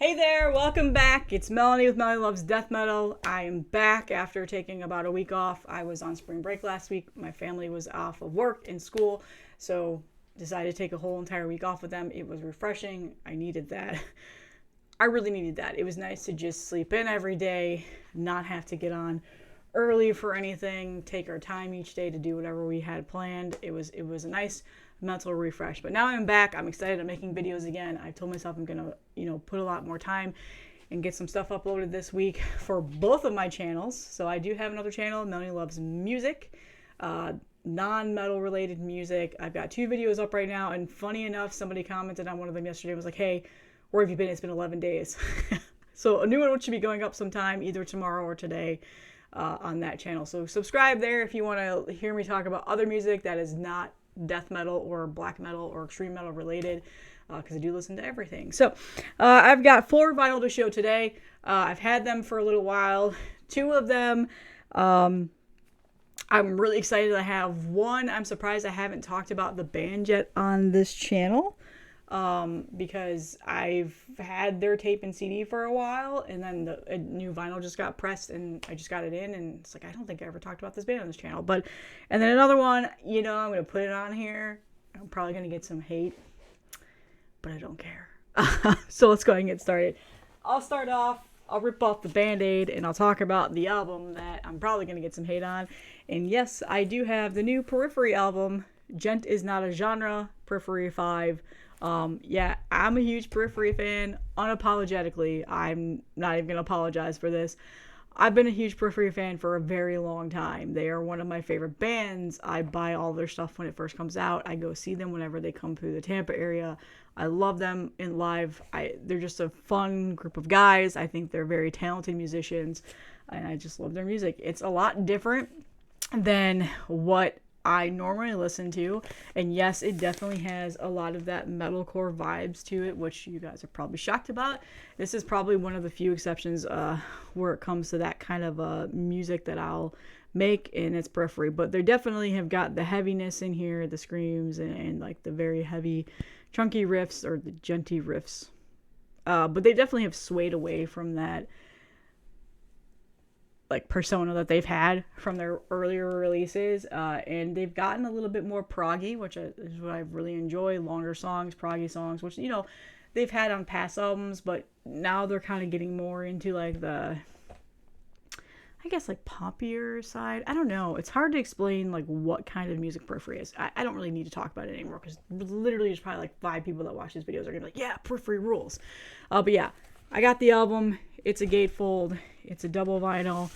Hey there, welcome back. It's Melanie with Melanie Loves Death Metal. I am back after taking about a week off. I was on spring break last week. My family was off of work and school, so decided to take a whole entire week off with them. It was refreshing. I needed that. I really needed that. It was nice to just sleep in every day, not have to get on early for anything, take our time each day to do whatever we had planned. It was a nice mental refresh. But now I'm back. I'm excited. I'm making videos again. I told myself I'm gonna, put a lot more time and get some stuff uploaded this week for both of my channels. So I do have another channel, Melanie Loves Music, non-metal related music. I've got 2 videos up right now, and funny enough, somebody commented on one of them yesterday, was like, hey, where have you been? It's been 11 days. So a new one should be going up sometime, either tomorrow or today, on that channel. So subscribe there if you want to hear me talk about other music that is not death metal or black metal or extreme metal related, because I do listen to everything. So I've got 4 vinyl to show today. I've had them for a little while. 2 of them I'm really excited to have. One, I'm surprised I haven't talked about the band yet on this channel, because I've had their tape and CD for a while, and then a new vinyl just got pressed and I just got it in, and it's like, I don't think I ever talked about this band on this channel. But, and then another one, I'm going to put it on here. I'm probably going to get some hate, but I don't care. So let's go ahead and get started. I'll start off, I'll rip off the band-aid, and I'll talk about the album that I'm probably going to get some hate on. And yes, I do have the new Peripheral album, Gent is Not a Genre, Peripheral 5. Yeah, I'm a huge Periphery fan, unapologetically. I'm not even going to apologize for this. I've been a huge Periphery fan for a very long time. They are one of my favorite bands. I buy all their stuff when it first comes out. I go see them whenever they come through the Tampa area. I love them in live. They're just a fun group of guys. I think they're very talented musicians, and I just love their music. It's a lot different than what I normally listen to, and yes, it definitely has a lot of that metalcore vibes to it, which you guys are probably shocked about. This is probably one of the few exceptions where it comes to that kind of music that I'll make in its periphery, but they definitely have got the heaviness in here, the screams, and like the very heavy chunky riffs, or the genty riffs, but they definitely have swayed away from that like persona that they've had from their earlier releases, and they've gotten a little bit more proggy, which is what I really enjoy. Longer songs, proggy songs, which they've had on past albums, but now they're kind of getting more into like the, I guess, like poppier side. I don't know, it's hard to explain like what kind of music Periphery is. I don't really need to talk about it anymore, because literally there's probably like 5 people that watch these videos are gonna be like, yeah, Periphery rules. But yeah, I got the album. It's a gatefold. It's a double vinyl.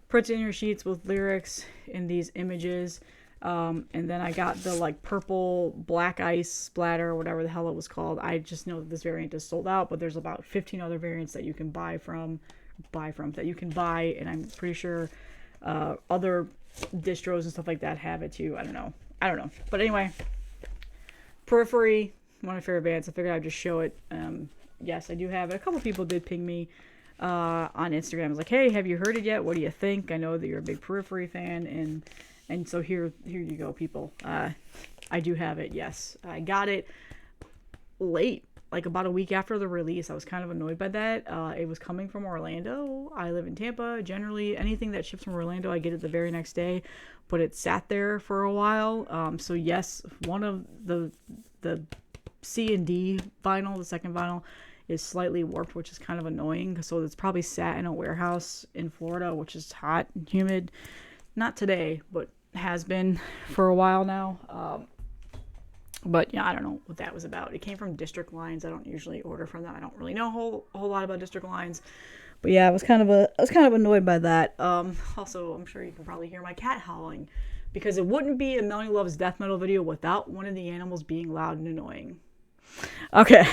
Printed in your sheets with lyrics in these images. And then I got the like purple black ice splatter, whatever the hell it was called. I just know that this variant is sold out, but there's about 15 other variants that you can buy, and I'm pretty sure other distros and stuff like that have it too. I don't know. But anyway, Periphery, one of my favorite bands. I figured I'd just show it. Yes, I do have it. A couple people did ping me on Instagram. I was like, hey, have you heard it yet? What do you think? I know that you're a big Periphery fan, and so here you go, people. I do have it. Yes, I got it late, like about a week after the release. I was kind of annoyed by that. It was coming from Orlando. I live in Tampa. Generally, anything that ships from Orlando, I get it the very next day, but it sat there for a while. So yes, one of the C and D vinyl, the second vinyl, is slightly warped, which is kind of annoying. So it's probably sat in a warehouse in Florida, which is hot and humid. Not today, but has been for a while now. But yeah, I don't know what that was about. It came from District Lines. I don't usually order from them. I don't really know a whole lot about District Lines. But yeah, I was kind of annoyed by that. Also, I'm sure you can probably hear my cat howling, because it wouldn't be a Melanie Loves Death Metal video without one of the animals being loud and annoying. Okay,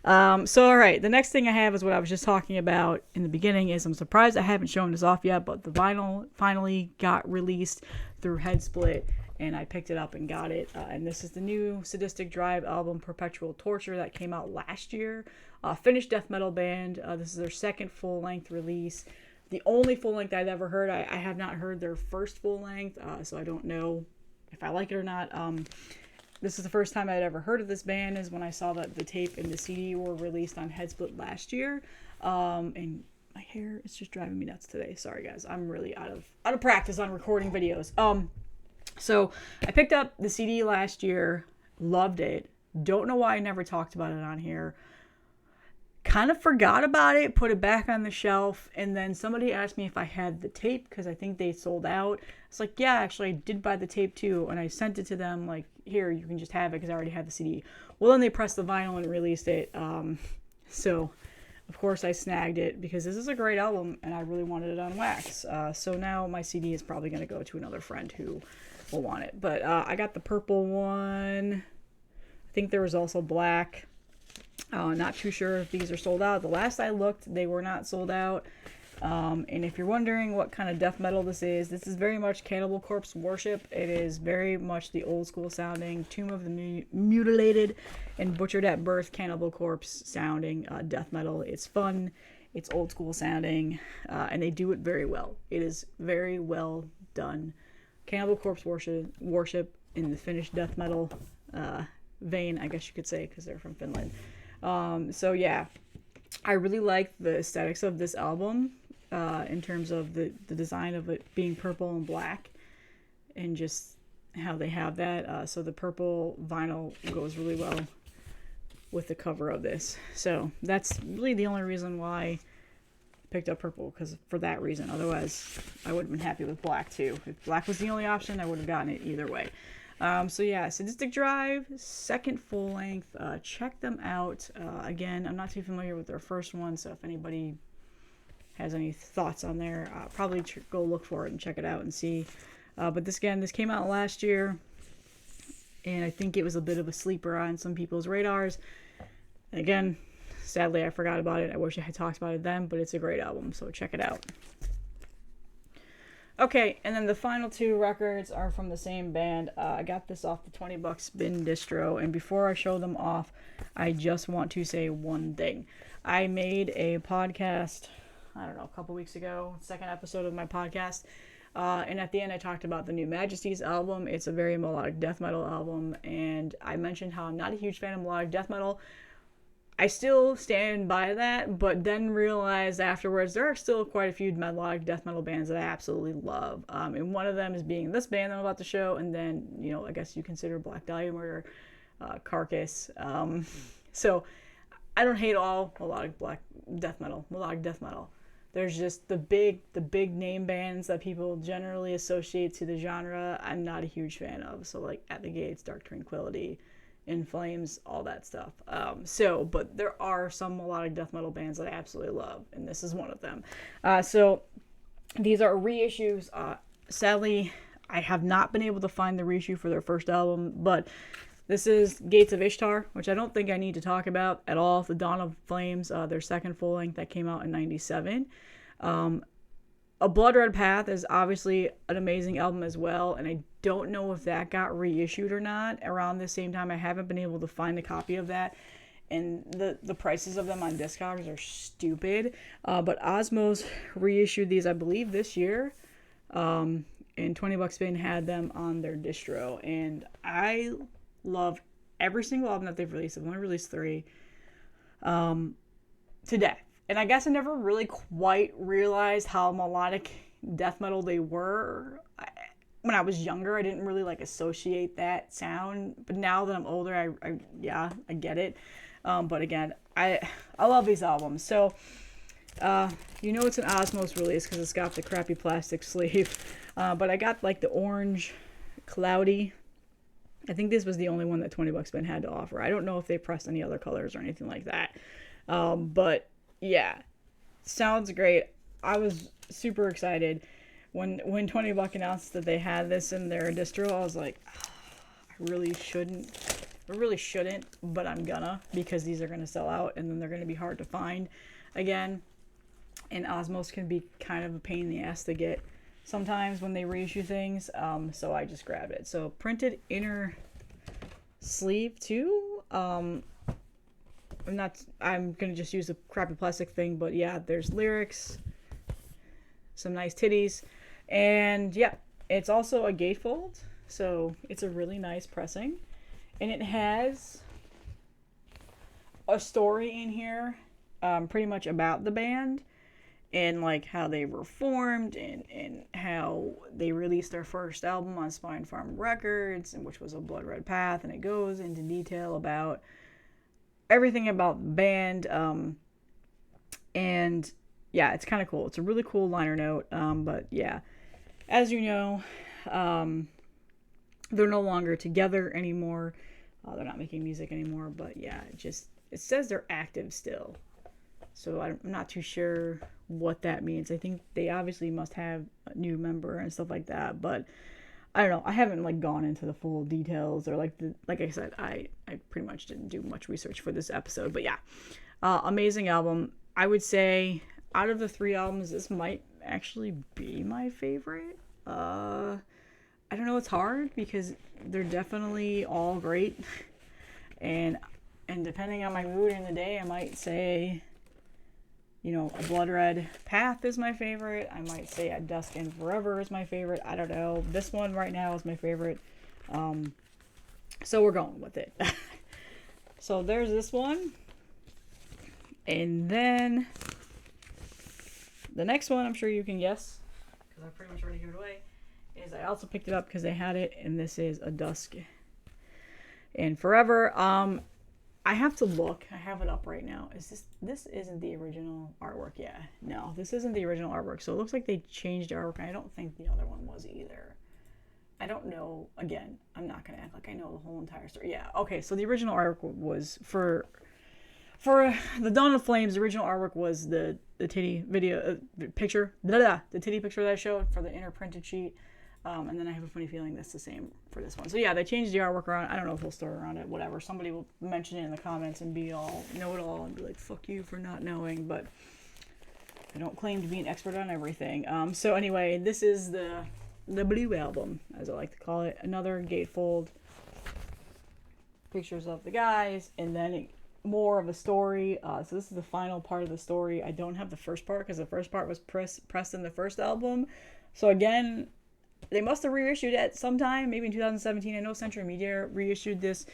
so all right, the next thing I have is what I was just talking about in the beginning. Is I'm surprised I haven't shown this off yet, but the vinyl finally got released through Headsplit, and I picked it up and got it. And this is the new Sadistic Drive album, Perpetual Torture, that came out last year. Finnish death metal band. This is their second full-length release. The only full-length I've ever heard. I have not heard their first full-length, so I don't know if I like it or not. This is the first time I'd ever heard of this band, is when I saw that the tape and the CD were released on Headsplit last year. And my hair is just driving me nuts today. Sorry guys, I'm really out of practice on recording videos. So I picked up the CD last year, loved it. Don't know why I never talked about it on here. Kind of forgot about it, put it back on the shelf, and then somebody asked me if I had the tape because I think they sold out. It's like, yeah, actually I did buy the tape too, and I sent it to them like, here, you can just have it because I already had the CD. Well, then they pressed the vinyl and released it. So of course I snagged it because this is a great album and I really wanted it on wax. So now my CD is probably going to go to another friend who will want it. But I got the purple one. I think there was also black. Not too sure if these are sold out. The last I looked, they were not sold out. And if you're wondering what kind of death metal this is very much Cannibal Corpse worship. It is very much the old school sounding Tomb of the Mutilated and Butchered at Birth Cannibal Corpse sounding death metal. It's fun, it's old school sounding, and they do it very well. It is very well done. Cannibal Corpse worship in the Finnish death metal vein, I guess you could say, because they're from Finland. So yeah, I really like the aesthetics of this album in terms of the design of it being purple and black and just how they have that. So the purple vinyl goes really well with the cover of this. So that's really the only reason why I picked up purple, because for that reason. Otherwise, I would have been happy with black too. If black was the only option, I would have gotten it either way. So yeah, Sadistic Drive, second full length. Check them out. Again, I'm not too familiar with their first one, so if anybody has any thoughts on there, probably go look for it and check it out and see. But this came out last year, and I think it was a bit of a sleeper on some people's radars. And again, sadly, I forgot about it. I wish I had talked about it then, but it's a great album, so check it out. Okay, and then the final two records are from the same band. I got this off the $20 bin distro, and before I show them off, I just want to say one thing. I made a podcast, I don't know, a couple weeks ago, second episode of my podcast, and at the end I talked about the New Majesties album. It's a very melodic death metal album, and I mentioned how I'm not a huge fan of melodic death metal. I still stand by that, but then realized afterwards there are still quite a few melodic death metal bands that I absolutely love. And one of them is being this band I'm about to show, and then, you know, I guess you consider Black Dahlia Murder, Carcass. So I don't hate all melodic death metal. There's just the big name bands that people generally associate to the genre I'm not a huge fan of. So like At the Gates, Dark Tranquillity, In Flames, all that stuff. But there are some melodic death metal bands that I absolutely love, and this is one of them. So these are reissues. Sadly, I have not been able to find the reissue for their first album, but this is Gates of Ishtar, which I don't think I need to talk about at all. The Dawn of Flames, their second full length that came out in '97. A Blood Red Path is obviously an amazing album as well, and I don't know if that got reissued or not around the same time. I haven't been able to find a copy of that, and the prices of them on Discogs are stupid. But Osmos reissued these, I believe, this year, and $20 bin had them on their distro, and I love every single album that they've released. They've only released 3 to death. And I guess I never really quite realized how melodic death metal they were. When I was younger, I didn't really like associate that sound. But now that I'm older, I get it. But again, I love these albums. So, you know it's an Osmos release because it's got the crappy plastic sleeve. But I got like the orange cloudy. I think this was the only one that $20 bin had to offer. I don't know if they pressed any other colors or anything like that. But yeah, sounds great. I was super excited when $20 announced that they had this in their distro. I was like, I really shouldn't, but I'm gonna, because these are gonna sell out and then they're gonna be hard to find again. And Osmos can be kind of a pain in the ass to get sometimes when they reissue things. So I just grabbed it. So printed inner sleeve too. I'm gonna just use the crappy plastic thing, but yeah, there's lyrics, some nice titties, and yeah, it's also a gatefold, so it's a really nice pressing. And it has a story in here, pretty much about the band and like how they were formed and how they released their first album on Spine Farm Records, and which was a Blood Red Path, and it goes into detail about everything about the band. And yeah, it's kind of cool. It's a really cool liner note. But yeah, as you know, they're no longer together anymore. They're not making music anymore. But yeah, it says they're active still. So I'm not too sure what that means. I think they obviously must have a new member and stuff like that. But I don't know. I haven't like gone into the full details, or like I said, I pretty much didn't do much research for this episode. But yeah, amazing album. I would say out of the 3 albums, this might actually be my favorite. I don't know. It's hard because they're definitely all great, and depending on my mood in the day, I might say, you know, A Blood Red Path is my favorite. I might say At Dusk and Forever is my favorite. I don't know. This one right now is my favorite. So we're going with it. So there's this one. And then the next one, I'm sure you can guess, because I pretty much already gave it away, is I also picked it up because they had it, and this is A Dusk and Forever. I have to look. I have it up right now. This isn't the original artwork? Yeah. No, this isn't the original artwork. So it looks like they changed the artwork. I don't think the other one was either. I don't know. Again, I'm not going to act like I know the whole entire story. Yeah. Okay. So the original artwork was for the Dawn of Flames. The original artwork was the titty video picture. The titty picture that I showed for the inner printed sheet. And then I have a funny feeling that's the same for this one. So yeah, they changed the artwork around. I don't know if we'll story around it, whatever. Somebody will mention it in the comments and be all know-it-all and be like, fuck you for not knowing. But I don't claim to be an expert on everything. So anyway, this is the Blue Album, as I like to call it. Another gatefold. Pictures of the guys, and then more of a story. So this is the final part of the story. I don't have the first part because the first part was pressed in the first album. So again, they must have reissued it sometime, maybe in 2017. I know Century Media reissued this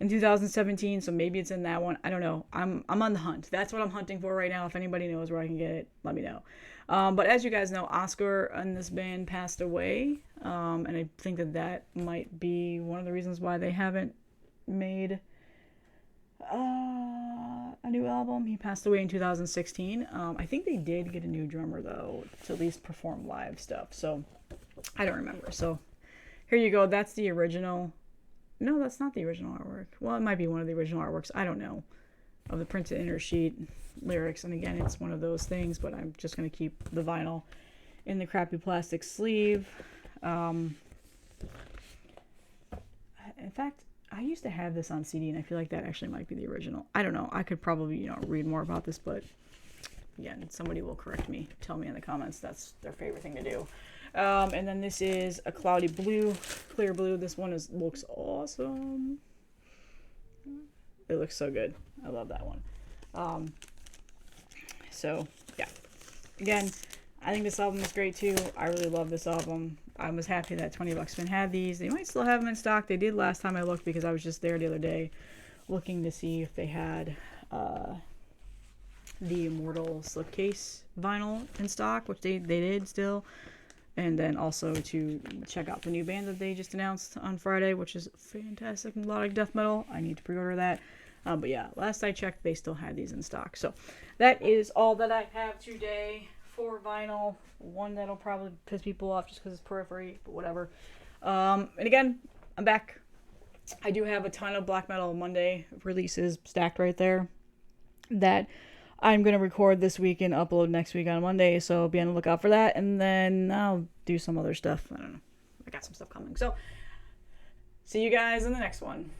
in 2017, so maybe it's in that one. I don't know. I'm on the hunt. That's what I'm hunting for right now. If anybody knows where I can get it, let me know. But as you guys know, Oscar and this band passed away, and I think that might be one of the reasons why they haven't made a new album. He passed away in 2016. I think they did get a new drummer though, to at least perform live stuff. So I don't remember. So here you go. That's the original. No, that's not the original artwork. Well, it might be one of the original artworks. I don't know. Of the printed inner sheet lyrics. And again, it's one of those things, but I'm just going to keep the vinyl in the crappy plastic sleeve. In fact, I used to have this on CD, and I feel like that actually might be the original. I don't know. I could probably, read more about this, but again, somebody will correct me. Tell me in the comments. That's their favorite thing to do. And then this is a cloudy blue, clear blue. This one looks awesome. It looks so good. I love that one. So yeah, again, I think this album is great too. I really love this album. I was happy that 20 Buck Spin had these. They might still have them in stock. They did last time I looked, because I was just there the other day looking to see if they had the Immortal slipcase vinyl in stock, which they did still. And then also to check out the new band that they just announced on Friday, which is fantastic melodic death metal. I need to pre-order that. But yeah, last I checked, they still had these in stock. So that is all that I have today for vinyl. One that'll probably piss people off just because it's Peripheral, but whatever. And again, I'm back. I do have a ton of Black Metal Monday releases stacked right there that I'm going to record this week and upload next week on Monday, so be on the lookout for that. And then I'll do some other stuff. I don't know. I got some stuff coming. So see you guys in the next one.